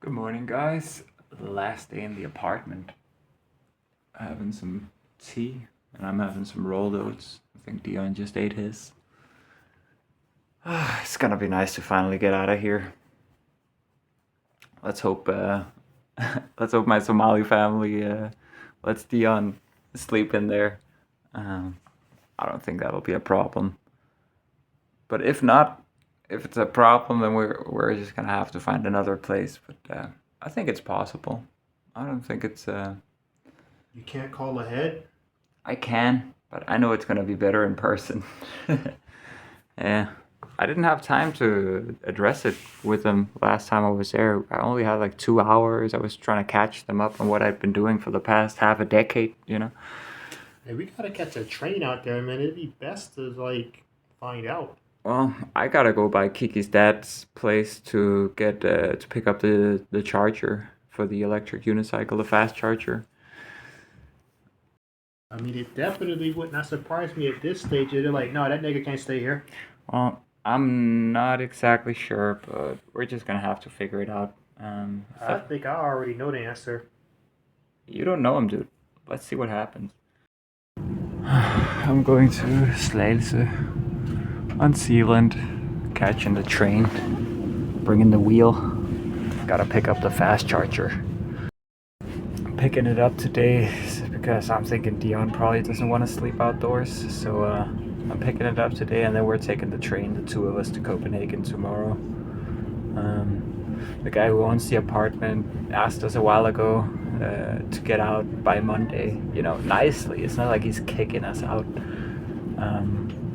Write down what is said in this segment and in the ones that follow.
Good morning, guys. Last day in the apartment. Having some tea, and I'm having some rolled oats. I think Dion just ate his. It's gonna be nice to finally get out of here. Let's hope. Let's hope my Somali family lets Dion sleep in there. I don't think that'll be a problem. But if not, if it's a problem, then we're just gonna have to find another place. But I think it's possible. I don't think it's. You can't call ahead? I can, but I know it's gonna be better in person. Yeah, I didn't have time to address it with them last time I was there. I only had like 2 hours. I was trying to catch them up on what I'd been doing for the past half a decade. Hey, we gotta catch a train out there, man. It'd be best to, find out. Well, I gotta go by Kiki's dad's place to get to pick up the charger for the electric unicycle, the fast charger. I mean, it definitely would not surprise me at this stage. They're like, no, that nigga can't stay here. Well, I'm not exactly sure, but we're just gonna have to figure it out. I think I already know the answer. You don't know him, dude. Let's see what happens. I'm going to Slagelse on Zealand, catching the train, bringing the wheel. Gotta pick up the fast charger. I'm picking it up today because I'm thinking Dion probably doesn't want to sleep outdoors, so I'm picking it up today, and then we're taking the train, the two of us, to Copenhagen tomorrow. The guy who owns the apartment asked us a while ago to get out by Monday, nicely. It's not like he's kicking us out.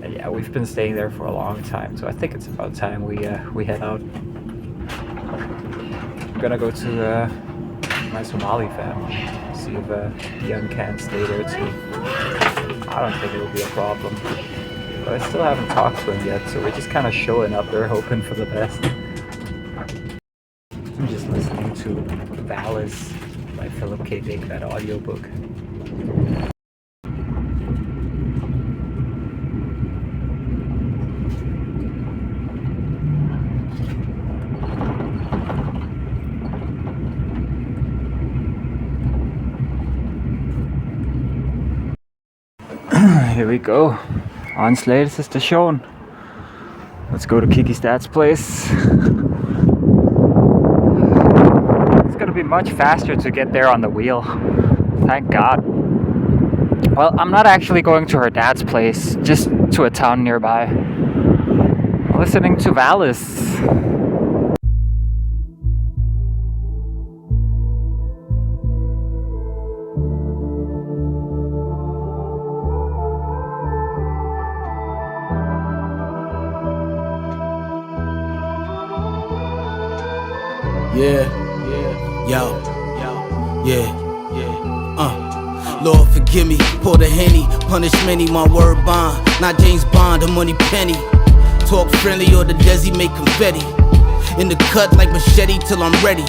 And yeah, we've been staying there for a long time, so I think it's about time we head out. I'm gonna go to my Somali family, see if Dion can stay there too. I don't think it'll be a problem, but I still haven't talked to him yet, so we're just kind of showing up there hoping for the best. I'm just listening to Valis by Philip K. Dick, that audiobook. Here we go, on Slagelse station. Let's go to Kiki's dad's place. It's gonna be much faster to get there on the wheel. Thank God. Well, I'm not actually going to her dad's place, just to a town nearby. Listening to Valis. Lord forgive me, pour the Henny, punish many, my word bond. Not James Bond, a money penny. Talk friendly or the Desi make confetti. In the cut like machete till I'm ready.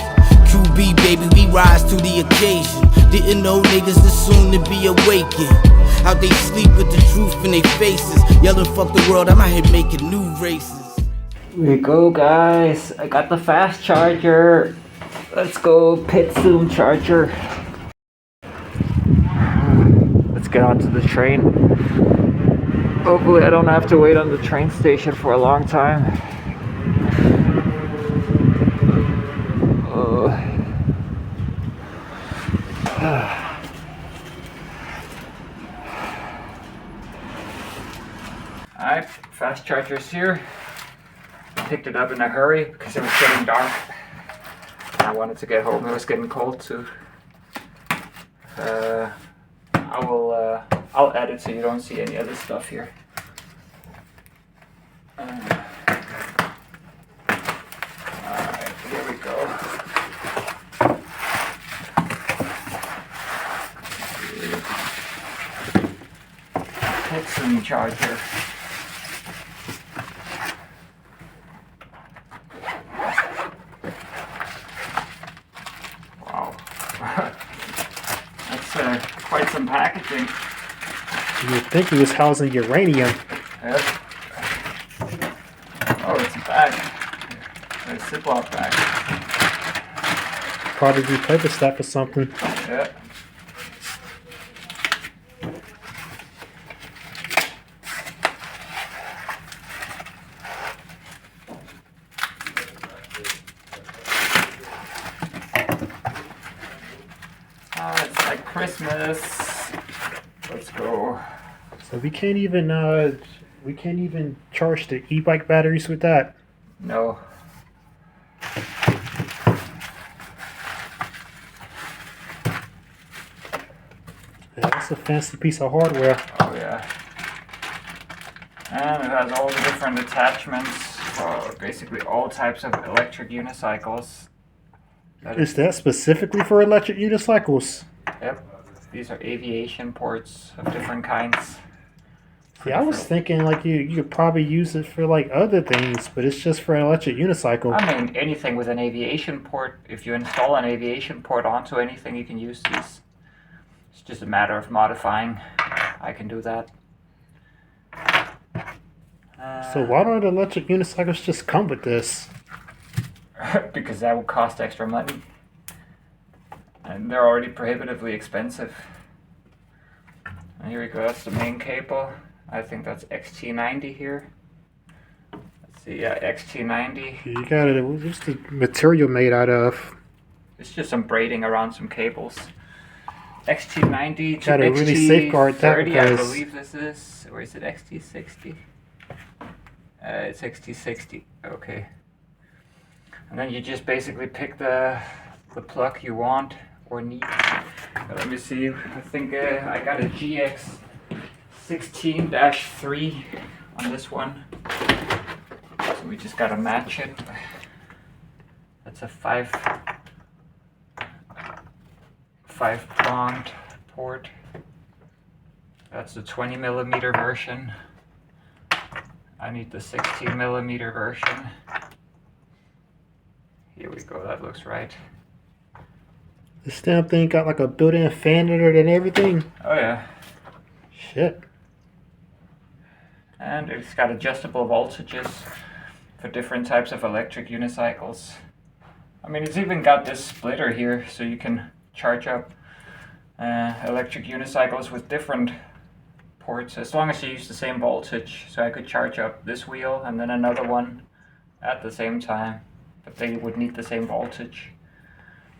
QB baby, we rise to the occasion. Didn't know niggas this soon to be awakened. Out they sleep with the truth in their faces. Yelling fuck the world, I'm out here making new races. Here we go, guys. I got the fast charger. Let's go, Pidzoom charger. Let's get onto the train. Hopefully I don't have to wait on the train station for a long time. Alright, fast charger's here. Picked it up in a hurry because it was getting dark. I wanted to get home. It was getting cold too. I'll edit so you don't see any other stuff here. Alright, here we go. Pidzoom charger. That's quite some packaging. You would think he was housing uranium. Yep. Oh, it's a bag. A Ziploc bag. probably repurpose that for something. Yeah. It's like Christmas. Let's go. So we can't even charge the e-bike batteries with that. No. Yeah, that's a fancy piece of hardware. Oh yeah. And it has all the different attachments for basically all types of electric unicycles. Is that specifically for electric unicycles? Yep. These are aviation ports of different kinds. Yeah, I was thinking like you could probably use it for like other things, but it's just for an electric unicycle. I mean, anything with an aviation port, if you install an aviation port onto anything, you can use these. It's just a matter of modifying. I can do that. So why don't electric unicycles just come with this? Because that would cost extra money. And they're already prohibitively expensive. And here we go, that's the main cable. I think that's XT90 here. Let's see, yeah, XT90. You got it. What's the material made out of? It's just some braiding around some cables. XT90 to Gotta really safeguard that XT30, I because- believe this is. Or is it XT60? It's XT60, okay. And then you just basically pick the plug you want or need. Let me see, I think I got a GX16-3 on this one. So we just gotta match it. That's a five-pronged port. That's the 20mm version. I need the 16mm version. Here we go, that looks right. This damn thing got like a built-in fan in it and everything. Oh yeah. Shit. And it's got adjustable voltages for different types of electric unicycles. I mean, it's even got this splitter here, so you can charge up electric unicycles with different ports, as long as you use the same voltage. So I could charge up this wheel and then another one at the same time, but they would need the same voltage.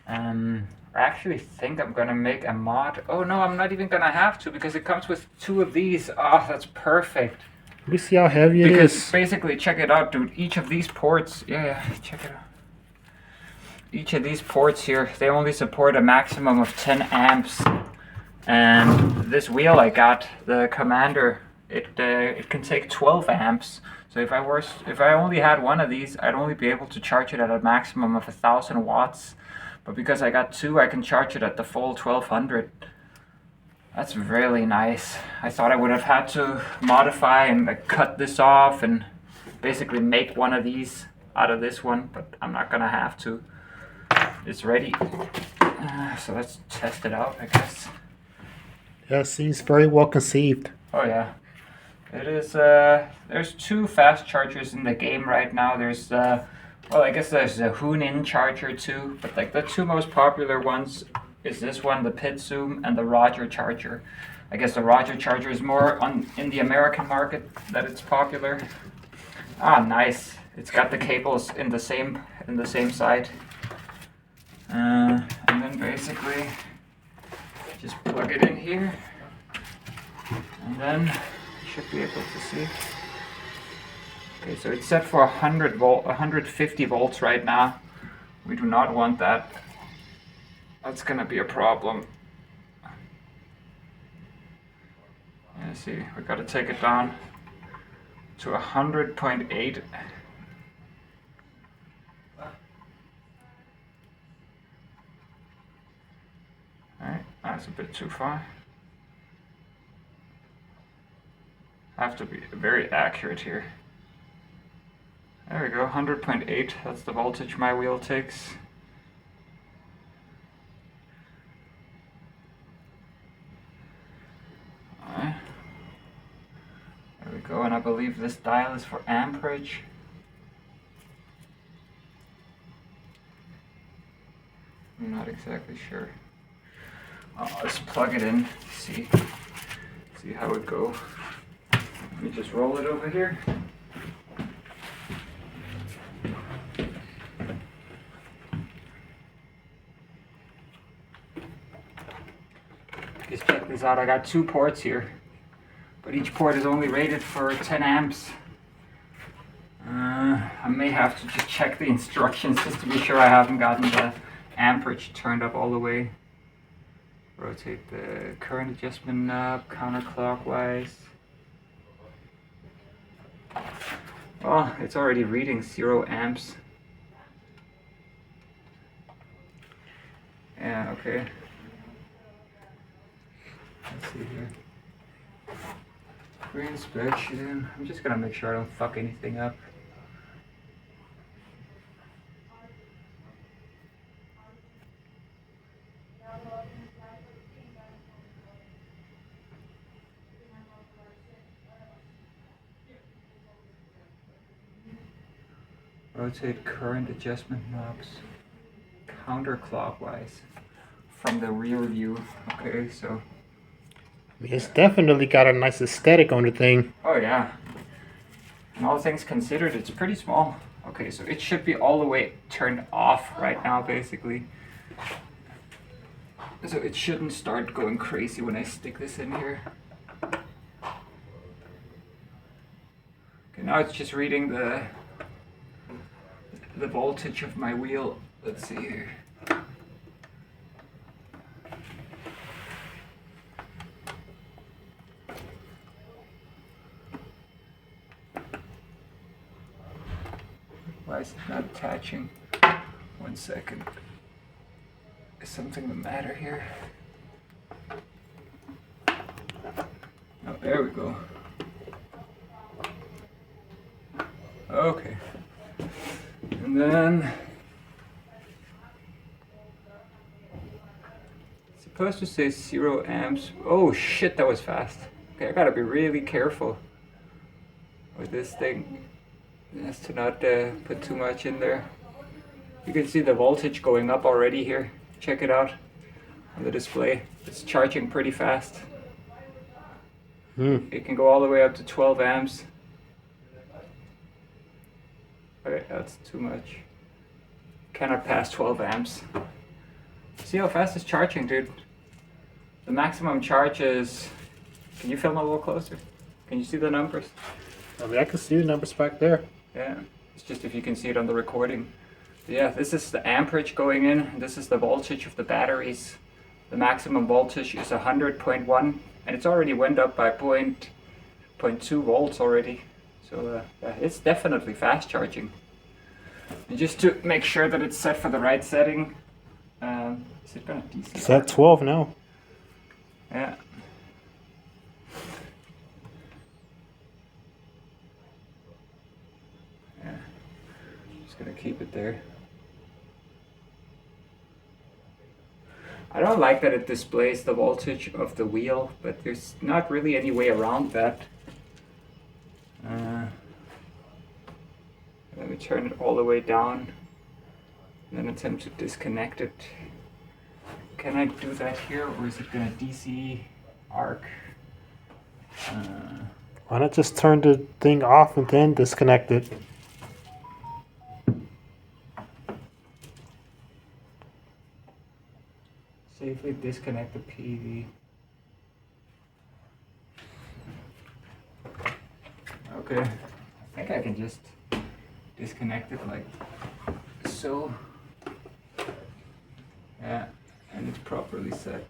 I actually think I'm gonna make a mod. Oh no, I'm not even gonna have to, because it comes with 2 of these. Ah, that's perfect. Let me see how heavy it Because is. basically, check it out, dude. Each of these ports, yeah, check it out. Each of these ports here, they only support a maximum of 10 amps. And this wheel I got, the Commander, it can take 12 amps. So if I only had one of these, I'd only be able to charge it at a maximum of 1,000 watts. But because I got 2, I can charge it at the full 1200. That's really nice. I thought I would have had to modify and cut this off and basically make one of these out of this one, but I'm not gonna have to. It's ready. So let's test it out, I guess. Yeah, it seems very well conceived. Oh yeah. It is, there's 2 fast chargers in the game right now. There's, well, I guess there's the Hunin charger too, but like the 2 most popular ones is this one, the Pidzoom, and the Roger charger. I guess the Roger charger is more in the American market that it's popular. Ah, nice. It's got the cables in the same side. And then basically just plug it in here, and then you should be able to see. Okay, so it's set for 150 volts right now. We do not want that. That's gonna be a problem. Yeah, see, we gotta take it down to 100.8. Alright, that's a bit too far. I have to be very accurate here. There we go, 100.8, that's the voltage my wheel takes. Alright. There we go, and I believe this dial is for amperage. I'm not exactly sure. Let's plug it in, see how it go. Let me just roll it over here. Just check this out. I got 2 ports here, but each port is only rated for 10 amps. I may have to just check the instructions just to be sure I haven't gotten the amperage turned up all the way. Rotate the current adjustment knob counterclockwise. Well, it's already reading 0 amps. Yeah, okay. Let's see here. Reinspection. I'm just gonna make sure I don't fuck anything up. Rotate current adjustment knobs counterclockwise from the rear view. Okay, so It's definitely got a nice aesthetic on the thing. oh yeah. And all things considered, it's pretty small. Okay, so it should be all the way turned off right now, basically. So it shouldn't start going crazy when I stick this in here. Okay, now it's just reading the voltage of my wheel. Let's see here. Why is it not attaching? 1 second. Is something the matter here? Oh, there we go. Okay. And then it's supposed to say 0 amps. Oh shit, that was fast. Okay, I gotta be really careful with this thing. Just to not put too much in there. You can see the voltage going up already here. Check it out on the display. It's charging pretty fast. It can go all the way up to 12 amps. Okay, that's too much. Cannot pass 12 amps. See how fast it's charging, dude? The maximum charge is... Can you film a little closer? Can you see the numbers? I mean, I can see the numbers back there. Yeah, it's just if you can see it on the recording. Yeah, this is the amperage going in. This is the voltage of the batteries. The maximum voltage is 100.1, and it's already went up by 0.2 volts already. So yeah, it's definitely fast charging. And just to make sure that it's set for the right setting, is it gonna DC? It's at 12 now. Yeah. Yeah. Just gonna keep it there. I don't like that it displays the voltage of the wheel, but there's not really any way around that. Let me turn it all the way down and then attempt to disconnect it. Can I do that here, or is it gonna DC arc? Why not just turn the thing off and then disconnect it? Safely disconnect the PV. Okay, I think I can just disconnect it like so. Yeah, and it's properly set.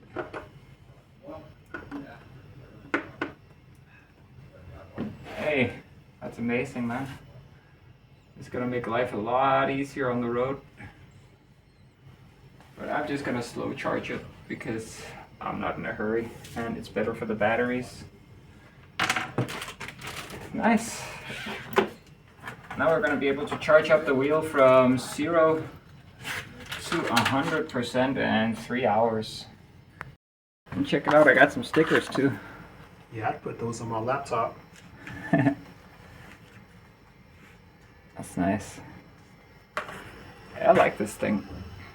Hey, that's amazing, man. It's gonna make life a lot easier on the road. But I'm just gonna slow charge it because I'm not in a hurry and it's better for the batteries. Nice. Now we're gonna be able to charge up the wheel from 0 to 100% in 3 hours. And check it out, I got some stickers too. Yeah, I'd put those on my laptop. That's nice. Yeah, I like this thing.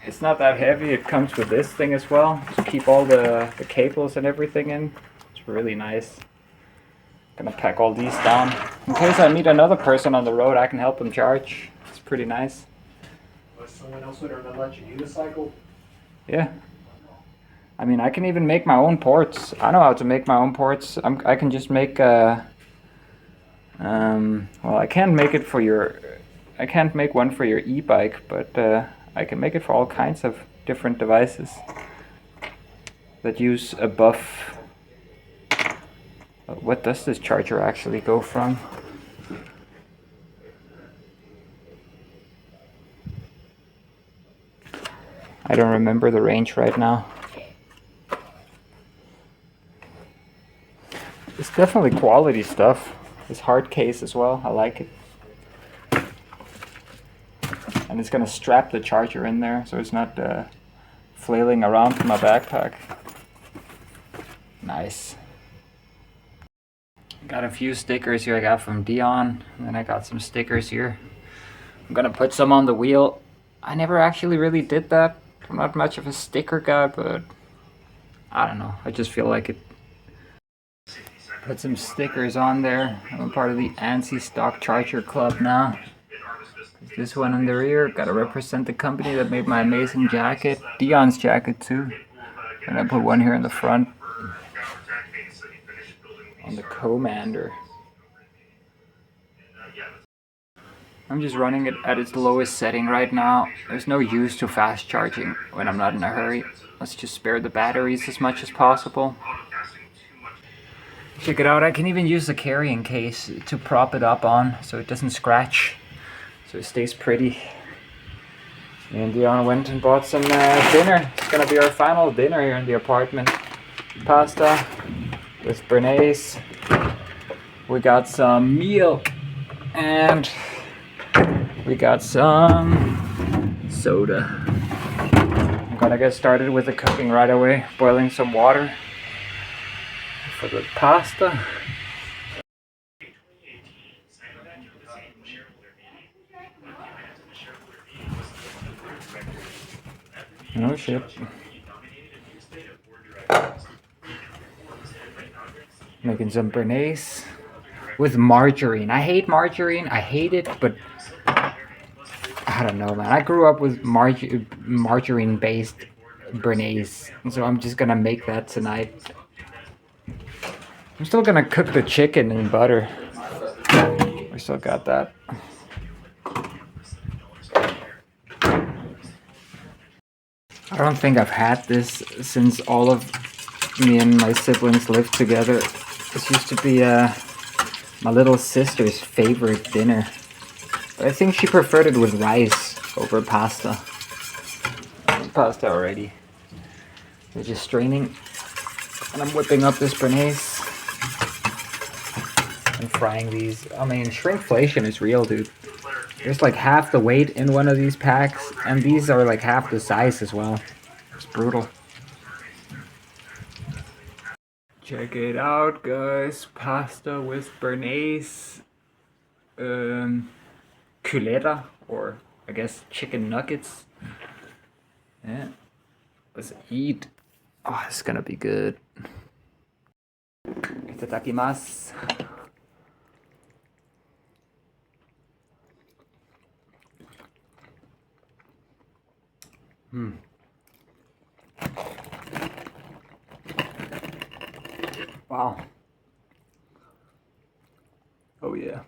It's not that heavy. It comes with this thing as well to keep all the cables and everything in. It's really nice. Gonna pack all these down. In case I meet another person on the road, I can help them charge. It's pretty nice. Was someone else with an electric unicycle? Yeah. I mean, I can even make my own ports. I know how to make my own ports. I can just make well, I can't make it for your... I can't make one for your e-bike, but I can make it for all kinds of different devices that use a buff. What does this charger actually go from? I don't remember the range right now. It's definitely quality stuff. This hard case as well, I like it. And it's gonna strap the charger in there so it's not flailing around in my backpack. Nice. Got a few stickers here I got from Dion, and then I got some stickers here. I'm gonna put some on the wheel. I never actually really did that. I'm not much of a sticker guy, but I don't know. I just feel like it. Put some stickers on there. I'm a part of the ANSI Stock Charger Club now. This one in the rear, gotta represent the company that made my amazing jacket. Dion's jacket too. And I put one here in the front. On the Commander. I'm just running it at its lowest setting right now. There's no use to fast charging when I'm not in a hurry. Let's just spare the batteries as much as possible. Check it out, I can even use the carrying case to prop it up on so it doesn't scratch. So it stays pretty. Me and Dion went and bought some dinner. It's gonna be our final dinner here in the apartment. Pasta with béarnaise. We got some milk and we got some soda. I'm gonna get started with the cooking right away. Boiling some water for the pasta. No shit. Making some béarnaise with margarine. I hate margarine. I hate it, but I don't know, man. I grew up with margarine-based béarnaise, so I'm just gonna make that tonight. I'm still gonna cook the chicken in butter. We still got that. I don't think I've had this since all of me and my siblings lived together. This used to be my little sister's favorite dinner. But I think she preferred it with rice over pasta. Pasta already. We're just straining. And I'm whipping up this béarnaise. And frying these. I mean, shrinkflation is real, dude. There's like half the weight in one of these packs, and these are like half the size as well. It's brutal. Check it out, guys. Pasta with béarnaise, culetta, or I guess chicken nuggets. Yeah, let's eat. Oh, it's gonna be good. Itadakimasu. Wow. Oh yeah.